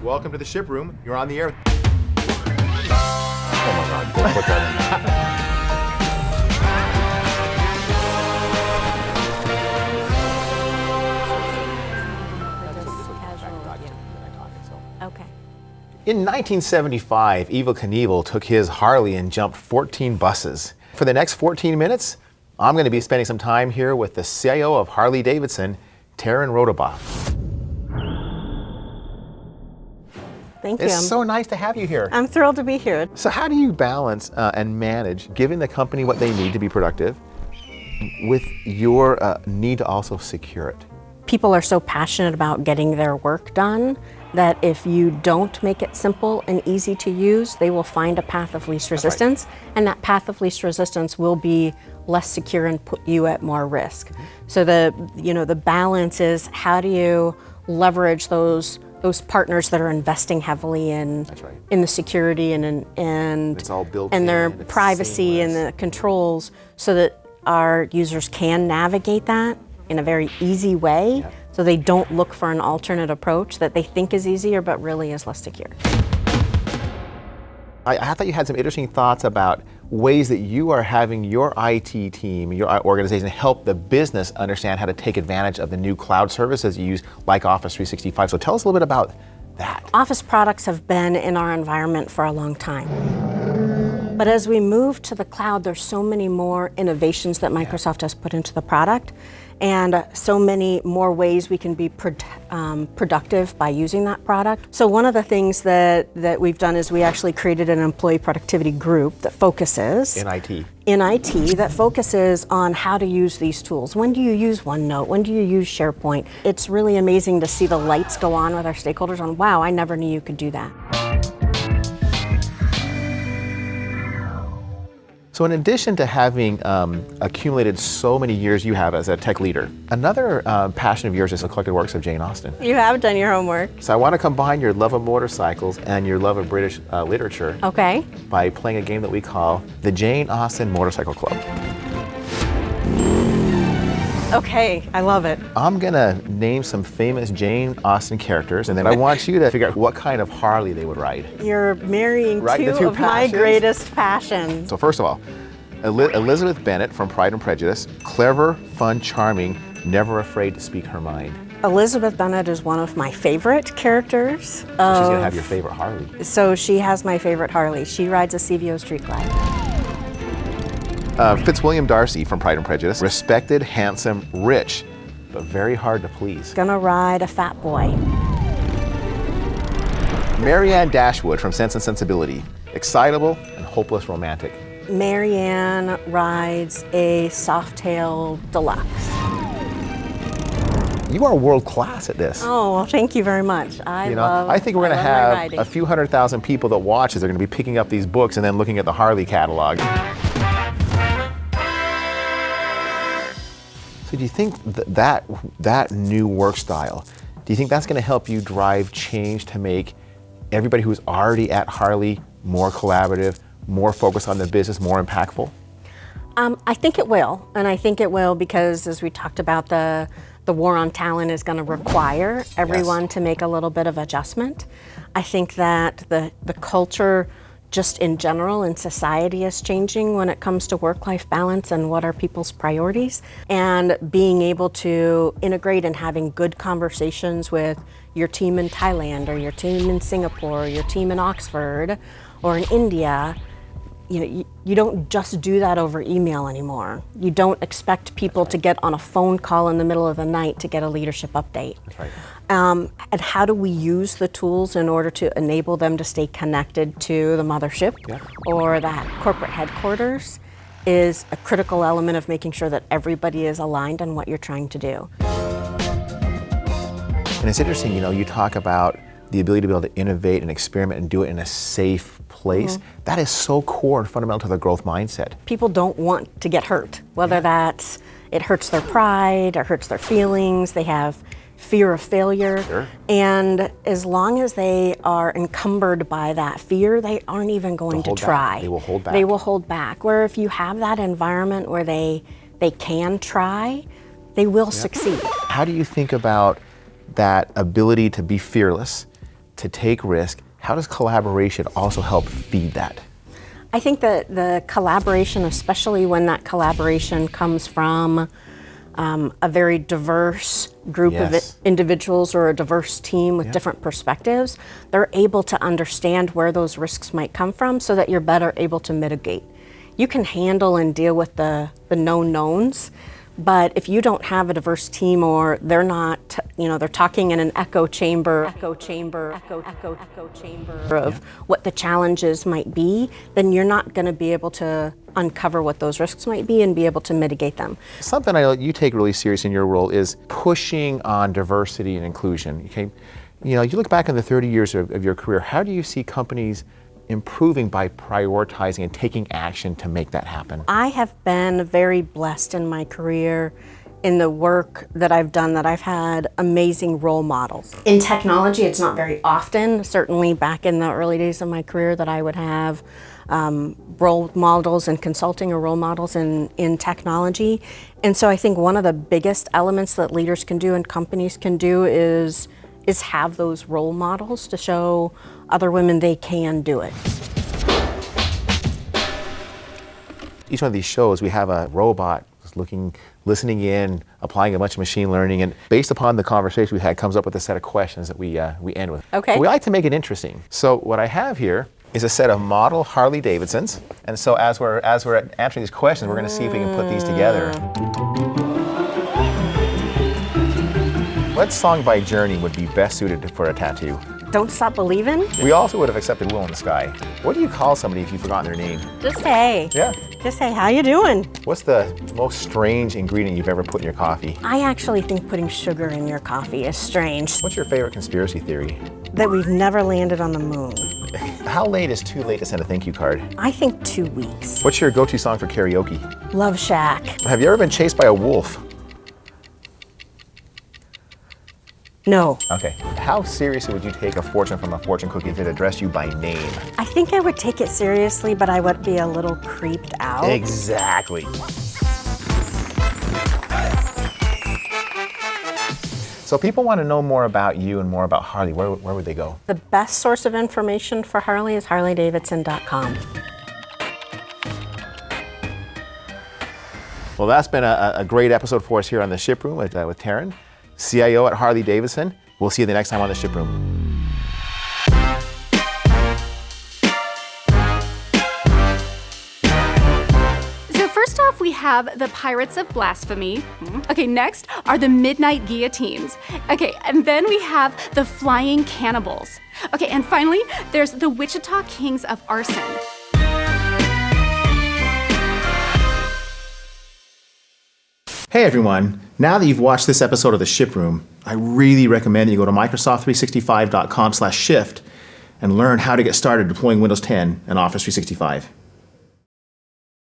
Welcome to the Shiproom. You're on the air. Oh my God, don't put that in. Okay. In 1975, Evel Knievel took his Harley and jumped 14 buses. For the next 14 minutes, I'm going to be spending some time here with the CIO of Harley-Davidson, Taren Rodabaugh. Thank you. It's so nice to have you here. I'm thrilled to be here. So how do you balance and manage giving the company what they need to be productive with your need to also secure it? People are so passionate about getting their work done that if you don't make it simple and easy to use, they will find a path of least resistance, and that path of least resistance will be less secure and put you at more risk. So the balance is, how do you leverage those partners that are investing heavily in the security and it's all built and their in, privacy seamless. and the controls, so that our users can navigate that in a very easy way, so they don't look for an alternate approach that they think is easier but really is less secure. I thought you had some interesting thoughts about ways that you are having your IT team, your organization, help the business understand how to take advantage of the new cloud services you use, like Office 365. So tell us a little bit about that. Office products have been in our environment for a long time. But as we move to the cloud, there's so many more innovations that Microsoft has put into the product, and so many more ways we can be productive by using that product. So one of the things that we've done is we actually created an employee productivity group that focuses In IT. that focuses on how to use these tools. When do you use OneNote? When do you use SharePoint? It's really amazing to see the lights go on with our stakeholders on, wow, I never knew you could do that. So in addition to having accumulated so many years you have as a tech leader, another passion of yours is the collected works of Jane Austen. You have done your homework. So I want to combine your love of motorcycles and your love of British literature Okay. by playing a game that we call the Jane Austen Motorcycle Club. Okay, I love it. I'm gonna name some famous Jane Austen characters, and then I want you to figure out what kind of Harley they would ride. You're marrying Right, the two two of my passions. greatest passions. So first of all, Elizabeth Bennet from Pride and Prejudice, clever, fun, charming, never afraid to speak her mind. Elizabeth Bennet is one of my favorite characters. She's gonna have your favorite Harley. So she has my favorite Harley. She rides a CVO Street Glide. Fitzwilliam Darcy from Pride and Prejudice, respected, handsome, rich, but very hard to please. Gonna ride a fat boy. Marianne Dashwood from Sense and Sensibility, excitable and hopeless romantic. Marianne rides a Softail Deluxe. You are world class at this. Oh, well, thank you very much. I think we're going to love my have riding. a few 100,000 people that watch this. They're going to be picking up these books and then looking at the Harley catalog. So do you think that new work style, do you think that's going to help you drive change to make everybody who's already at Harley more collaborative, more focused on the business, more impactful? I think it will, and I think it will because, as we talked about, the war on talent is going to require everyone to make a little bit of adjustment. I think that the culture just in general in society is changing when it comes to work-life balance and what are people's priorities. And being able to integrate and having good conversations with your team in Thailand or your team in Singapore or your team in Oxford or in India, you don't just do that over email anymore. You don't expect people to get on a phone call in the middle of the night to get a leadership update. That's right. And how do we use the tools in order to enable them to stay connected to the mothership or that corporate headquarters is a critical element of making sure that everybody is aligned on what you're trying to do. And it's interesting, you talk about the ability to be able to innovate and experiment and do it in a safe place. That is so core and fundamental to the growth mindset. People don't want to get hurt, whether that's it hurts their pride or hurts their feelings. They have fear of failure. Sure. And as long as they are encumbered by that fear, they aren't even going to try. They will hold back. They will hold back. Where if you have that environment where they can try, they will succeed. How do you think about that ability to be fearless, to take risk. How does collaboration also help feed that? I think that the collaboration, especially when that collaboration comes from a very diverse group of individuals or a diverse team with different perspectives, they're able to understand where those risks might come from so that you're better able to mitigate. You can handle and deal with the known knowns, but if you don't have a diverse team or they're not, they're talking in an echo chamber of what the challenges might be, then you're not going to be able to uncover what those risks might be and be able to mitigate them. Something I know you take really serious in your role is pushing on diversity and inclusion. Okay, you look back in the 30 years of your career, how do you see companies improving by prioritizing and taking action to make that happen? I have been very blessed in my career in the work that I've done, that I've had amazing role models. In technology, it's not very often, certainly back in the early days of my career, that I would have role models in consulting or role models in technology. And so I think one of the biggest elements that leaders can do and companies can do is have those role models to show other women they can do it. Each one of these shows, we have a robot listening in, applying a bunch of machine learning, and based upon the conversation we had, comes up with a set of questions that we end with. Okay. But we like to make it interesting. So what I have here is a set of model Harley-Davidsons, and so as we're answering these questions, we're going to see if we can put these together. What song by Journey would be best suited for a tattoo? Don't Stop Believin'? We also would have accepted Will in the Sky. What do you call somebody if you've forgotten their name? Just hey. Yeah. Just hey, how you doing? What's the most strange ingredient you've ever put in your coffee? I actually think putting sugar in your coffee is strange. What's your favorite conspiracy theory? That we've never landed on the moon. How late is too late to send a thank you card? I think 2 weeks. What's your go-to song for karaoke? Love Shack. Have you ever been chased by a wolf? No. Okay. How seriously would you take a fortune from a fortune cookie if it addressed you by name? I think I would take it seriously, but I would be a little creeped out. Exactly. So people want to know more about you and more about Harley. Where would they go? The best source of information for Harley is HarleyDavidson.com. Well, that's been a great episode for us here on the Shiproom with Taren, CIO at Harley-Davidson. We'll see you the next time on the Shiproom. First off, we have the Pirates of Blasphemy. Okay, next are the Midnight Guillotines. Okay, and then we have the Flying Cannibals. Okay, and finally, there's the Wichita Kings of Arson. Hey everyone, now that you've watched this episode of the Shiproom, I really recommend that you go to Microsoft365.com/shift and learn how to get started deploying Windows 10 and Office 365.